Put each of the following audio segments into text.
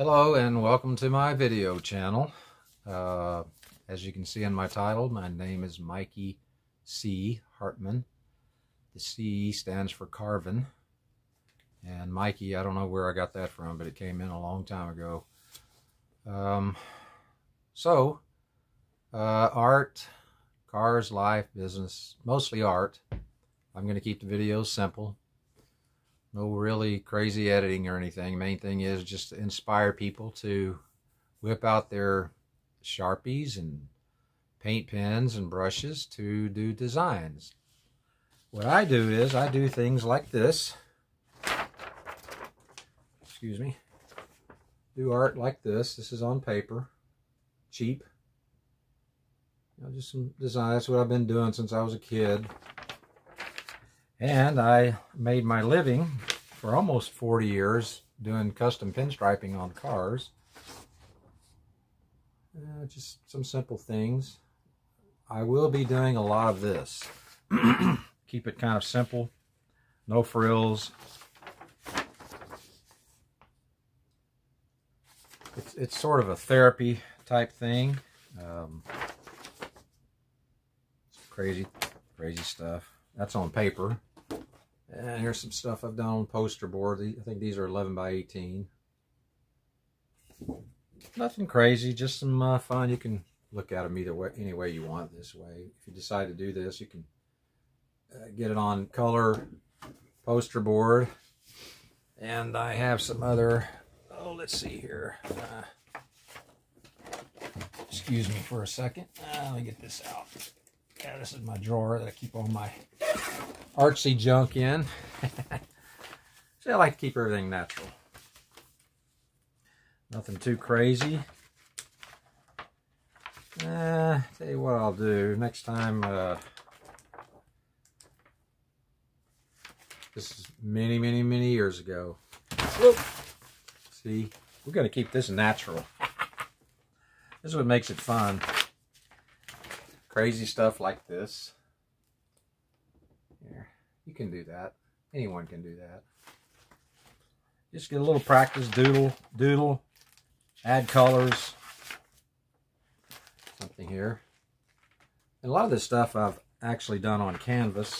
Hello and welcome to my video channel. As you can see in my title, my name is Mikey C. Hartman. The C stands for Carvin. And Mikey, I don't know where I got that from, but it came in a long time ago. Art, cars, life, business, mostly art. I'm going to keep the videos simple. No really crazy editing or anything. Main thing is just to inspire people to whip out their Sharpies and paint pens and brushes to do designs. What I do is I do things like this. Excuse me. Do art like this. This is on paper. Cheap. You know, just some design. That's what I've been doing since I was a kid. And I made my living for almost 40 years doing custom pinstriping on cars. Just some simple things. I will be doing a lot of this. Keep it kind of simple. No frills. It's sort of a therapy type thing. Crazy stuff. That's on paper. And here's some stuff I've done on poster board. I think these are 11 by 18. Nothing crazy, just some fun. You can look at them either way, any way you want this way. If you decide to do this, you can get it on color poster board. And I have some other, let's see here. Excuse me for a second. Let me get this out. Yeah, this is my drawer that I keep all my artsy junk in. See, I like to keep everything natural. Nothing too crazy. Tell you what I'll do next time. This is many years ago. Whoop. See, we're going to keep this natural. This is what makes it fun. Crazy stuff like this. Here, you can do that. Anyone can do that. Just get a little practice, doodle, add colors. Something here. And a lot of this stuff I've actually done on canvas.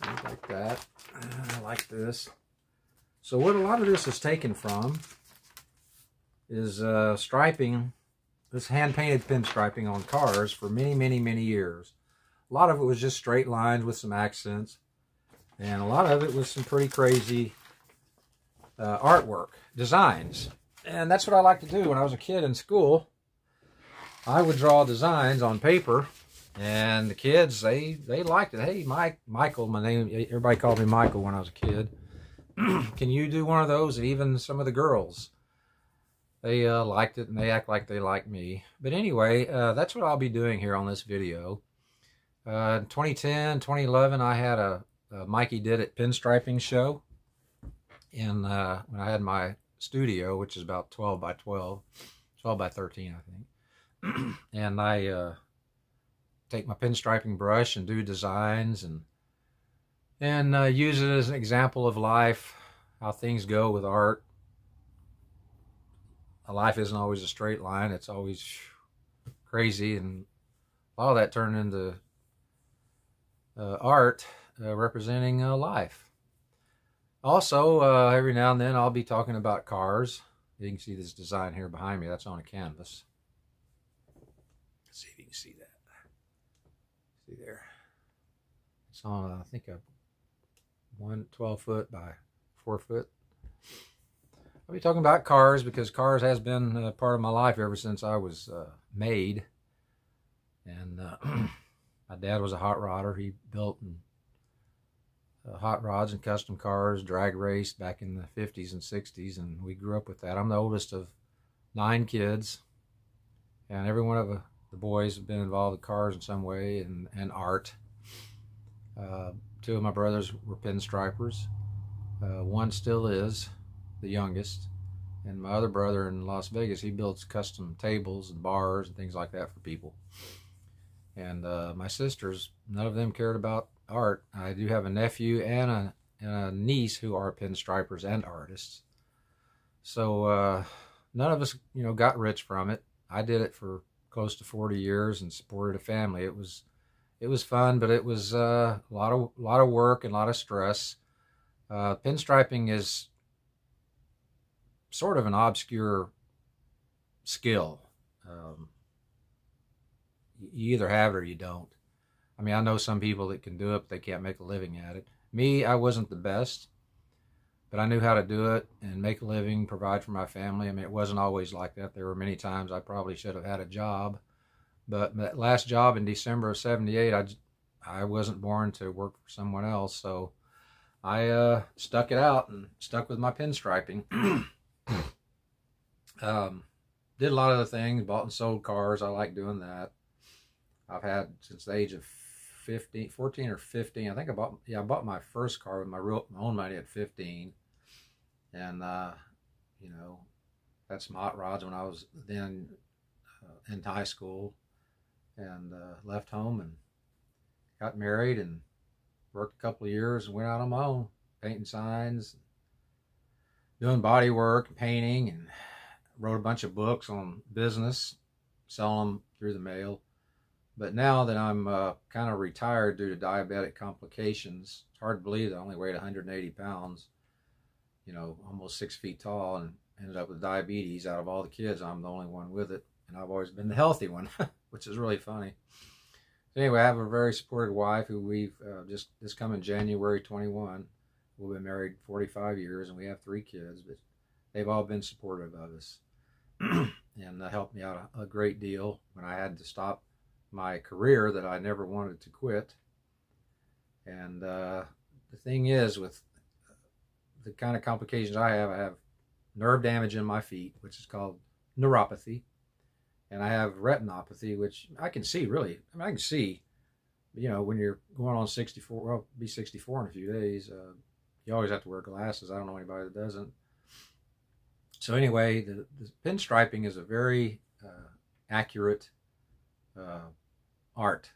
Things like that. Like this. So what a lot of this is taken from is striping. This hand-painted pinstriping on cars for many years. A lot of it was just straight lines with some accents. And a lot of it was some pretty crazy artwork, designs. And that's what I like to do. When I was a kid in school, I would draw designs on paper. And the kids, they liked it. Hey, Michael, my name, everybody called me Michael when I was a kid. Can you do one of those? And even some of the girls. They liked it, and they act like they like me. But anyway, that's what I'll be doing here on this video. 2010, 2011, I had a Mikey Did It pinstriping show. And when I had my studio, which is about 12 by 12, 12 by 13, I think. And I take my pinstriping brush and do designs and use it as an example of life, how things go with art. Life isn't always a straight line. It's always crazy, and a lot of that turned into art representing life. Also, every now and then I'll be talking about cars. You can see this design here behind me. That's on a canvas. Let's see if you can see that. See there? It's on, I think, a 12 foot by 4 foot. I'll be talking about cars because cars has been a part of my life ever since I was made. And my dad was a hot rodder. He built hot rods and custom cars, drag raced back in the 50s and 60s, and we grew up with that. I'm the oldest of 9 kids, and every one of the boys have been involved with cars in some way and art. 2 of my brothers were pinstripers. One still is, the youngest, and my other brother in Las Vegas, he builds custom tables and bars and things like that for people. And my sisters, none of them cared about art. I do have a nephew and a niece who are pinstripers and artists. So none of us, got rich from it. I did it for close to 40 years and supported a family. It was fun, but it was a lot of work and a lot of stress. Pinstriping is sort of an obscure skill. You either have it or you don't. I mean, I know some people that can do it, but they can't make a living at it. Me, I wasn't the best, but I knew how to do it and make a living, provide for my family. I mean, it wasn't always like that. There were many times I probably should have had a job. But that last job in December of '78, I wasn't born to work for someone else. So I stuck it out and stuck with my pinstriping. Did a lot of the things, bought and sold cars. I like doing that. I've had since the age of 14 or 15. I think I bought my my own money at 15. And, that's some hot rods when I was then in high school, and left home and got married and worked a couple of years and went out on my own, painting signs, doing body work, painting, and wrote a bunch of books on business, selling them through the mail. But now that I'm kind of retired due to diabetic complications, it's hard to believe that I only weighed 180 pounds, almost 6 feet tall, and ended up with diabetes. Out of all the kids, I'm the only one with it, and I've always been the healthy one, which is really funny. So anyway, I have a very supportive wife who we've this coming January 21, we've been married 45 years, and we have 3 kids, but they've all been supportive of us and helped me out a great deal when I had to stop my career that I never wanted to quit. And the thing is, with the kind of complications I have nerve damage in my feet, which is called neuropathy, and I have retinopathy, which I can see really. I mean, I can see, when you're going on 64, well, I'll be 64 in a few days, you always have to wear glasses. I don't know anybody that doesn't. So anyway, the pinstriping is a very accurate art.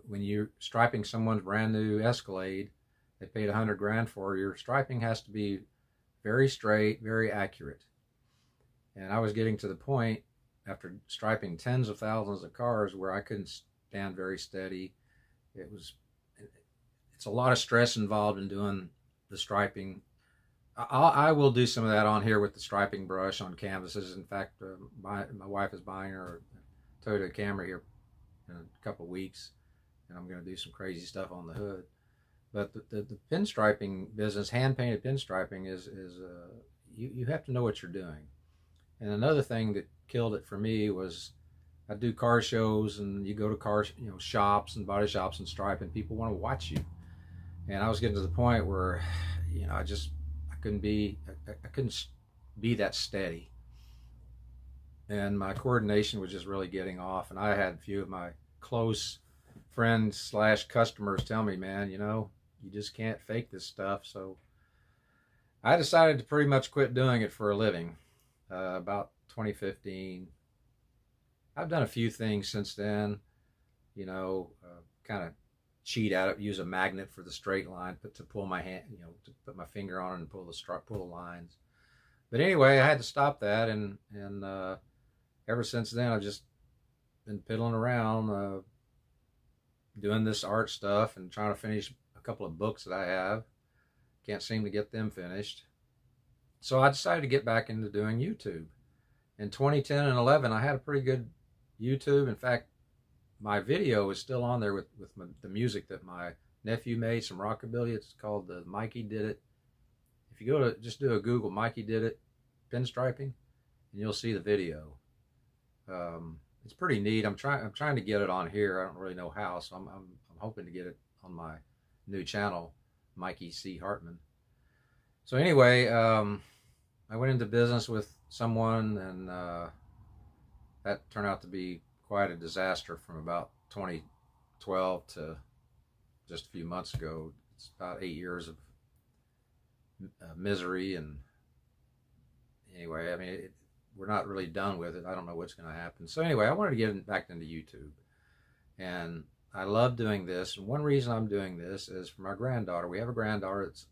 When you're striping someone's brand new Escalade, they paid $100 grand for, your striping has to be very straight, very accurate. And I was getting to the point after striping tens of thousands of cars where I couldn't stand very steady. It's a lot of stress involved in doing the striping. I will do some of that on here with the striping brush on canvases. In fact, my wife is buying her a Toyota Camry here in a couple of weeks, and I'm going to do some crazy stuff on the hood. But the pinstriping business, hand-painted pinstriping, is you have to know what you're doing. And another thing that killed it for me was I do car shows, and you go to car shops and body shops and stripe, and people want to watch you. And I was getting to the point where I couldn't be that steady, and my coordination was just really getting off. And I had a few of my close friends / customers tell me, man, you just can't fake this stuff. So I decided to pretty much quit doing it for a living about 2015. I've done a few things since then, kind of cheat at it, use a magnet for the straight line, to pull my hand, to put my finger on it and pull the lines. But anyway, I had to stop that, and ever since then I've just been piddling around doing this art stuff and trying to finish a couple of books that I have. Can't seem to get them finished. So I decided to get back into doing YouTube. In 2010 and 11, I had a pretty good YouTube. In fact, my video is still on there with the music that my nephew made, some rockabilly. It's called the Mikey Did It. If you go to, just do a Google, Mikey Did It pinstriping, and you'll see the video. It's pretty neat. I'm trying to get it on here. I don't really know how, so I'm hoping to get it on my new channel, Mikey C. Hartman. So anyway, I went into business with someone, and that turned out to be quite a disaster. From about 2012 to just a few months ago, it's about 8 years of misery. And anyway, I mean, we're not really done with it. I don't know what's going to happen. So anyway, I wanted to get back into YouTube, and I love doing this. And one reason I'm doing this is for my granddaughter. We have a granddaughter that's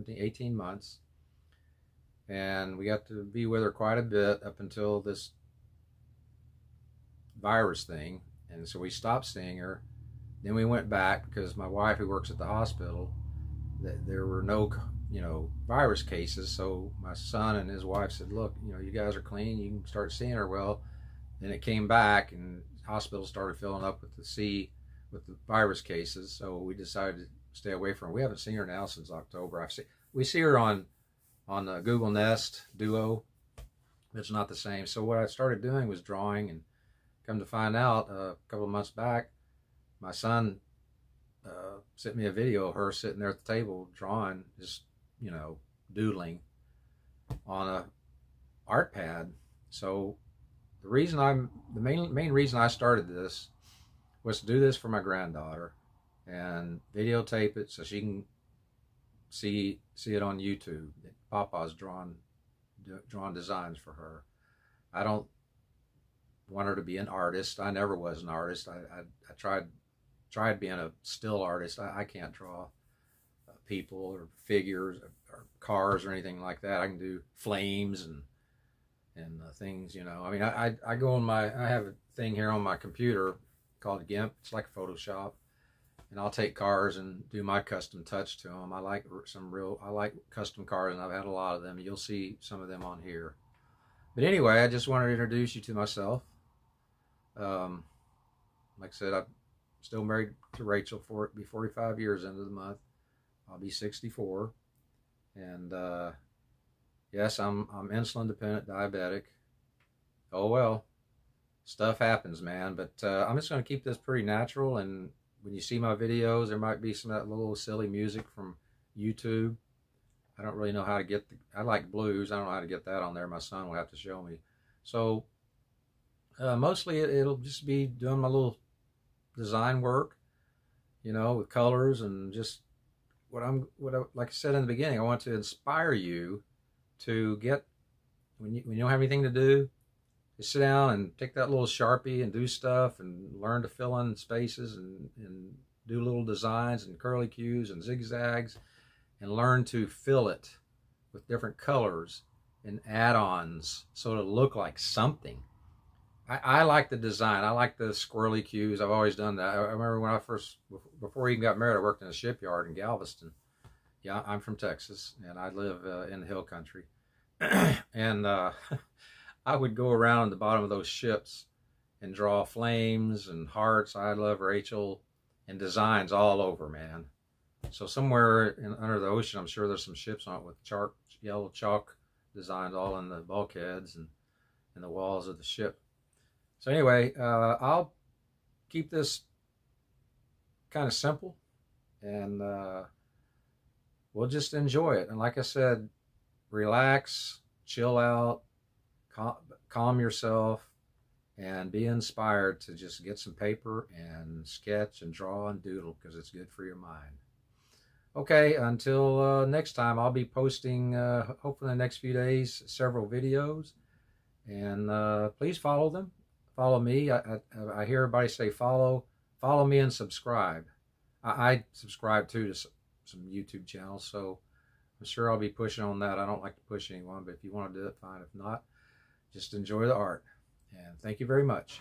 18 months, and we got to be with her quite a bit up until this virus thing. And so we stopped seeing her. Then we went back because my wife, who works at the hospital, there were no, virus cases. So my son and his wife said, look, you guys are clean, you can start seeing her. Well, then it came back and hospitals started filling up with the virus cases. So we decided to stay away from her. We haven't seen her now since October. We see her on the Google Nest Duo. It's not the same. So what I started doing was drawing, and come to find out a couple of months back, my son sent me a video of her sitting there at the table drawing, just doodling on a art pad. So the main reason I started this was to do this for my granddaughter and videotape it so she can see it on YouTube. Papa's drawn designs for her. I don't want her to be an artist. I never was an artist. I tried being a still artist. I can't draw people or figures or cars or anything like that. I can do flames and things, I mean, I go on I have a thing here on my computer called GIMP. It's like Photoshop, and I'll take cars and do my custom touch to them. I like custom cars, and I've had a lot of them. You'll see some of them on here. But anyway, I just wanted to introduce you to myself. Like I said, I'm still married to Rachel. Be 45 years into the month. I'll be 64, and yes, I'm insulin dependent, diabetic. Oh well, stuff happens, man. But I'm just going to keep this pretty natural, and when you see my videos, there might be some of that little silly music from YouTube. I don't really know how to get I like blues. I don't know how to get that on there. My son will have to show me. So mostly it'll just be doing my little design work, with colors, and just like I said in the beginning, I want to inspire you to get, when you don't have anything to do, just sit down and take that little Sharpie and do stuff and learn to fill in spaces and do little designs and curly cues and zigzags, and learn to fill it with different colors and add-ons so it'll look like something. I like the design. I like the squirrely cues. I've always done that. I remember when before I even got married, I worked in a shipyard in Galveston. Yeah, I'm from Texas, and I live in the hill country. And I would go around the bottom of those ships and draw flames and hearts, I love Rachel, and designs all over, man. So somewhere under the ocean, I'm sure there's some ships on it with yellow chalk designs all in the bulkheads and in the walls of the ship. So anyway, I'll keep this kind of simple, and we'll just enjoy it. And like I said, relax, chill out, calm yourself, and be inspired to just get some paper and sketch and draw and doodle, because it's good for your mind. Okay, until next time, I'll be posting, hopefully in the next few days, several videos. And please follow them. Follow me. I hear everybody say follow me and subscribe. I subscribe too to some YouTube channels, so I'm sure I'll be pushing on that. I don't like to push anyone, but if you want to do it, fine. If not, just enjoy the art. And thank you very much.